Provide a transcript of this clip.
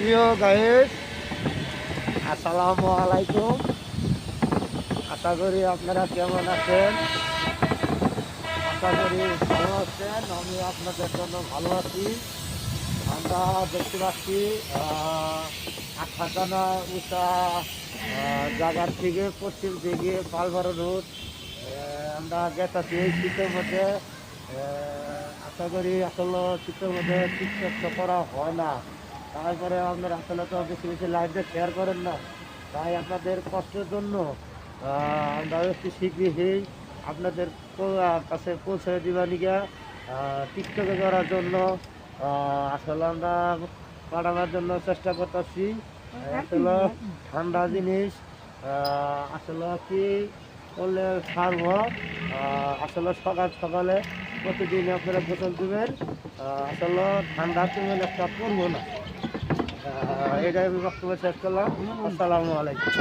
প্রিয় গাইস, আসসালামু আলাইকুম। আশা করি আপনারা কেমন আছেন। আশা করি ভালো আছেন। আমি আপনাদের জন্য ভালো আছি। আমরা দেখতে পাচ্ছি আটখানা উঁচা জায়গার থেকে পশ্চিম দিকে পালভার রোড আমরা গেছি এই শীতের মধ্যে। আশা করি আসলে শীতের মধ্যে টিকটক করা হয় না। তারপরে আপনারা আসলে তো বেশি বেশি লাইভে শেয়ার করেন না, তাই আপনাদের কষ্টের জন্য আমরা একটু শীঘ্রই আপনাদের কাছে পৌঁছে দিবানিকা টিকটকে করার জন্য আসলে আমরা পাঠানোর জন্য চেষ্টা করতেছি। আসলে ঠান্ডা জিনিস আসলে কি করলে ছাড়ব। আসলে সকাল সকালে প্রতিদিন আপনারা গোসল দেবেন। আসলে ঠান্ডা তেমন একটা পড়বো না। এটাই আমি বক্তব্য শেষ করলাম। আসসালামু আলাইকুম।